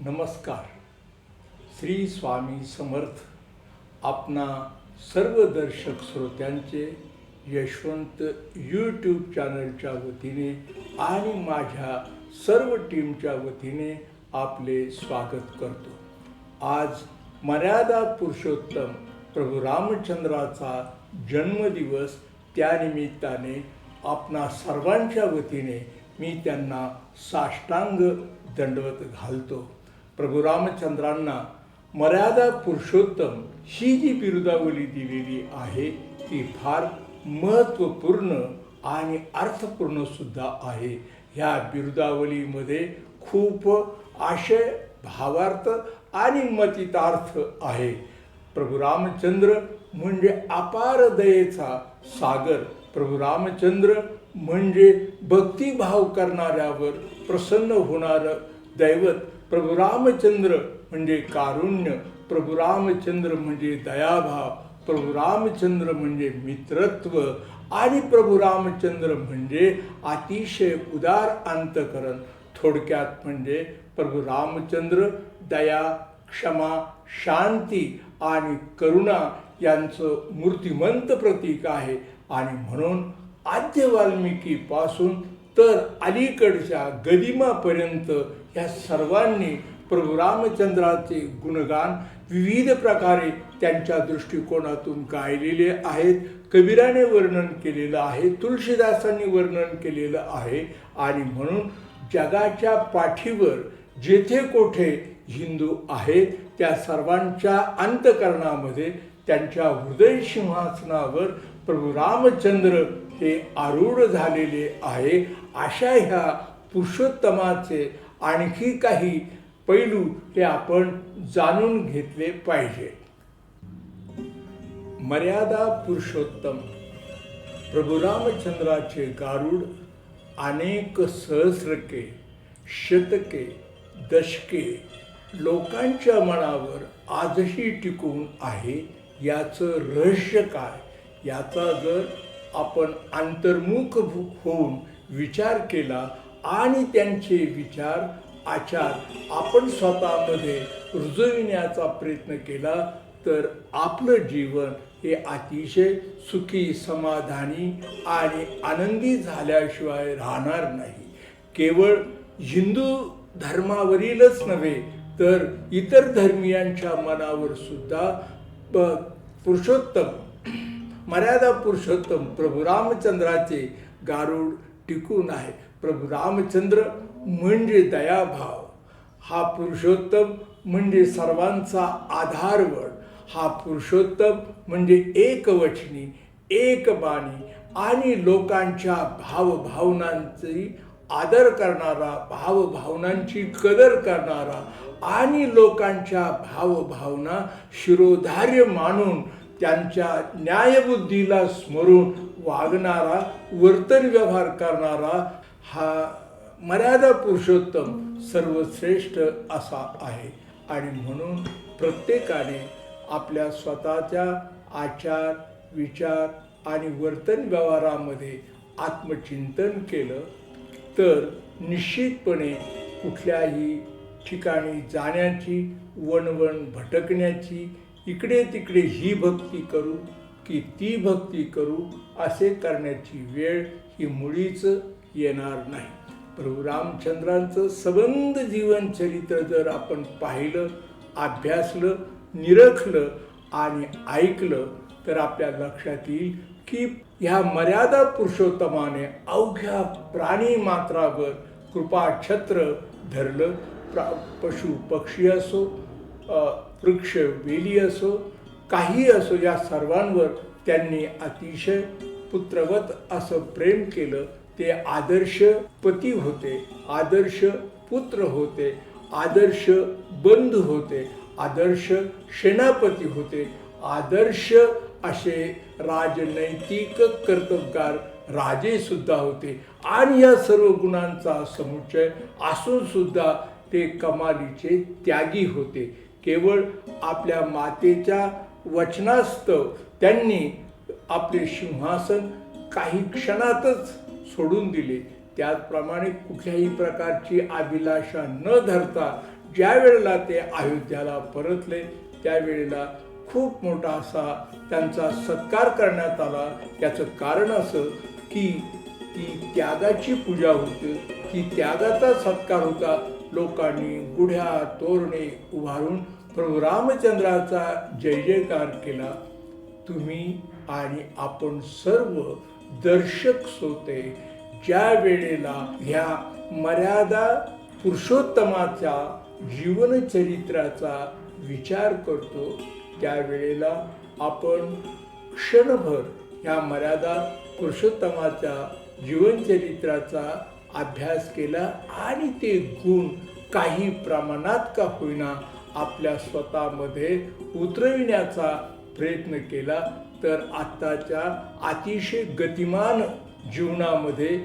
नमस्कार. श्री स्वामी समर्थ. आपणा सर्व दर्शक श्रोत्यांचे यशवंत यूट्यूब चॅनलच्या वतीने आणि माझ्या सर्व टीमच्या वतीने आपले स्वागत करतो. आज मर्यादा पुरुषोत्तम प्रभू रामचंद्राचा जन्मदिवस, त्यानिमित्ताने आपणा सर्वांच्या वतीने मी त्यांना साष्टांग दंडवत घालतो. प्रभू रामचंद्रांना मर्यादा पुरुषोत्तम ही जी बिरुदावली दिलेली आहे ती फार महत्त्वपूर्ण आणि अर्थपूर्ण सुद्धा आहे. ह्या बिरुदावलीमध्ये खूप आशय, भावार्थ आणि मतितार्थ आहे. प्रभू रामचंद्र म्हणजे अपार दयेचा सागर. प्रभू रामचंद्र म्हणजे भक्तिभाव करणाऱ्यावर प्रसन्न होणारं दैवत. प्रभू रामचंद्र म्हणजे कारुण्य. प्रभू रामचंद्र म्हणजे दयाभाव. प्रभू रामचंद्र म्हणजे मित्रत्व. आणि प्रभू रामचंद्र म्हणजे अतिशय उदार अंतःकरण. थोडक्यात म्हणजे प्रभू रामचंद्र दया, क्षमा, शांती आणि करुणा यांचं मूर्तिमंत प्रतीक आहे. आणि म्हणून आद्य वाल्मिकीपासून तर अलीकडच्या गदिमापर्यंत या सर्वांनी प्रभू रामचंद्राचे गुणगान विविध प्रकारे त्यांच्या दृष्टिकोनातून गायलेले आहेत. कबीराने वर्णन केलेलं आहे, तुलसीदासांनी वर्णन केलेलं आहे. आणि म्हणून जगाच्या पाठीवर जेथे कोठे हिंदू आहेत त्या सर्वांच्या अंतःकरणामध्ये, त्यांच्या हृदय सिंहासनावर प्रभू रामचंद्र हे आरूढ झालेले आहे. अशा ह्या पुरुषोत्तमाचे आणखी काही पैलू हे आपण जाणून घेतले पाहिजे. मर्यादा पुरुषोत्तम प्रभू रामचंद्राचे गारुड अनेक सहस्रके, शतके, दशके लोकांच्या मनावर आजही टिकून आहे. याचं रहस्य काय, याचा जर आपण अंतर्मुख होऊन विचार केला आणि त्यांचे विचार, आचार आपण स्वतःमध्ये रुजविण्याचा प्रयत्न केला तर आपलं जीवन हे अतिशय सुखी, समाधानी आणि आनंदी झाल्याशिवाय राहणार नाही. केवळ हिंदू धर्मावरीलच नव्हे तर इतर धर्मियांच्या मनावर सुद्धा पुरुषोत्तम, मर्यादा पुरुषोत्तम प्रभू रामचंद्राचे गारुड टिकून आहे. प्रभू रामचंद्र म्हणजे दयाभाव. हा पुरुषोत्तम म्हणजे सर्वांचा आधारवड. हा पुरुषोत्तम म्हणजे एकवचनी, एकबाणी आणि लोकांच्या भावभावनांची आदर करणारा, भावभावनांची कदर करणारा आणि लोकांच्या भावभावना शिरोधार्य मानून त्यांच्या न्यायबुद्धीला स्मरून वागणारा, वर्तन व्यवहार करणारा हा मर्यादा पुरुषोत्तम सर्वश्रेष्ठ असा आहे. आणि म्हणून प्रत्येकाने आपल्या स्वतःच्या आचार, विचार आणि वर्तन व्यवहारामध्ये आत्मचिंतन केलं तर निश्चितपणे कुठल्याही ठिकाणी जाण्याची, वणवण भटकण्याची, इकडे तिकडे ही भक्ती करू की ती भक्ती करू असे करण्याची वेळ ही मुळीच येणार नाही. प्रभू रामचंद्रांचं सबंध जीवनचरित्र जर आपण पाहिलं, अभ्यासलं, निरखलं आणि ऐकलं तर आपल्या लक्षात येईल की ह्या मर्यादा पुरुषोत्तमाने अवघ्या प्राणी मात्रावर कृपाछत्र धरलं. पशु पक्षी असो, वृक्ष वेली असो, काही असो, या सर्वांवर त्यांनी अतिशय पुत्रवत असं प्रेम केलं. ते आदर्श पती होते, आदर्श पुत्र होते, आदर्श बंधू होते, आदर्श सेनापती होते, आदर्श असे राजनैतिक कर्तबगार राजे सुद्धा होते. आणि या सर्व गुणांचा समुच्चय असून सुद्धा ते कमालीचे त्यागी होते. केवळ आपल्या मातेच्या वचनास्तव त्यांनी आपले सिंहासन काही क्षणातच सोडून दिले. त्याचप्रमाणे कुठल्याही प्रकारची अभिलाषा न धरता ज्या वेळेला ते अयोध्याला परतले त्यावेळेला खूप मोठा असा त्यांचा सत्कार करण्यात आला. याचं कारण असं की ती त्यागाची पूजा होती, ती त्यागाचा सत्कार होता. लोकांनी गुढ्या तोरणे उभारून प्रभू रामचंद्राचा जय जयकार केला. तुम्ही आणि आपण सर्व दर्शक श्रोते ज्या वेळेला ह्या मर्यादा पुरुषोत्तमाच्या जीवनचरित्राचा विचार करतो त्यावेळेला आपण क्षणभर ह्या मर्यादा पुरुषोत्तमाच्या जीवनचरित्राचा अभ्यास केला आणि ते गुण काही प्रमाणात का होईना आपल्या स्वतःमध्ये उतरविण्याचा प्रयत्न केला तर आत्ताच्या अतिशय गतिमान जीवनामध्ये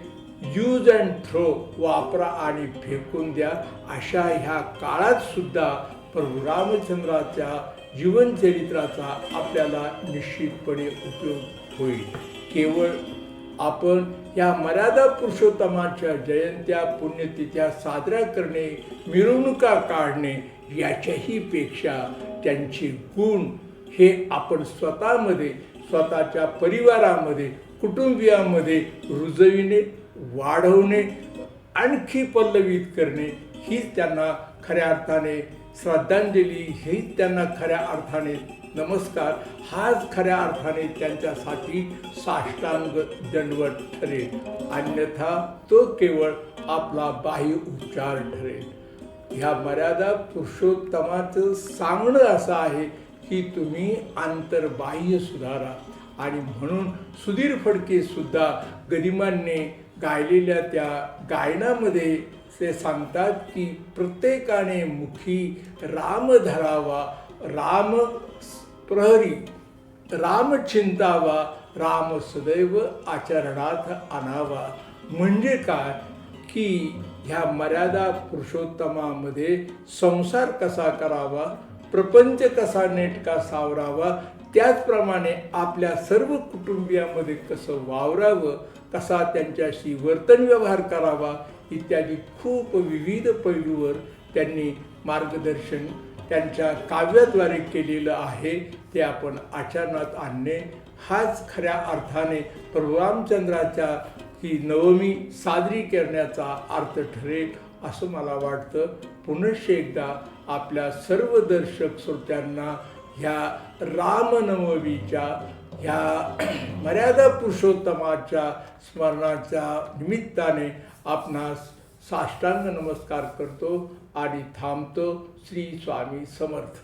यूज अँड थ्रो वापरा आणि फेकून द्या अशा ह्या काळात सुद्धा प्रभू रामचंद्राच्या जीवनचरित्राचा आपल्याला निश्चितपणे उपयोग होईल. केवळ आपण या मर्यादा पुरुषोत्तमाच्या जयंत्या पुण्यतिथ्या साजऱ्या करणे, मिरवणुका काढणे याच्याही पेक्षा त्यांचे गुण हे आपण स्वतःमध्ये, स्वतःच्या परिवारामध्ये, कुटुंबियामध्ये रुजविणे, वाढवणे, आणखी पल्लवित करणे हीच त्यांना खऱ्या अर्थाने श्रद्धांजली, हीच त्यांना खऱ्या अर्थाने नमस्कार, हाच खऱ्या अर्थाने त्यांच्यासाठी साष्टांग दंडवत ठरेल. अन्यथा तो केवळ आपला बाह्य उपचार ठरेल. ह्या मर्यादा पुरुषोत्तमाचं सांगणं असं आहे की तुम्ही आंतरबाह्य सुधारा. आणि म्हणून सुधीर फडके सुद्धा गदिमांनी गायलेल्या त्या गायनामध्ये ते सांगतात की प्रत्येकाने मुखी राम धरावा, राम प्रहरी, राम चिंतावा, राम सदैव आचरणात आणावा. म्हणजे काय की ह्या मर्यादा पुरुषोत्तमामध्ये संसार कसा करावा, प्रपंच कसा नेटका सावरावा, त्याचप्रमाणे आपल्या सर्व कुटुंबियामध्ये कसं वावरावं, कसा त्यांच्याशी वर्तन व्यवहार करावा इत्यादी खूप विविध पैलूवर त्यांनी मार्गदर्शन त्यांच्या काव्याद्वारे केलेलं आहे. ते आपण आचरणात आणणे हाच खऱ्या अर्थाने प्रभू रामचंद्राच्या ही नवमी साजरी करण्याचा अर्थ ठरेल असं मला वाटतं. पुनश्च एकदा आपल्या सर्व दर्शक श्रोत्यांना ह्या रामनवमीच्या ह्या मर्यादा पुरुषोत्तमाच्या स्मरणाच्या निमित्ताने आपणास साष्टांग नमस्कार करतो आणि थांबतो. श्री स्वामी समर्थ.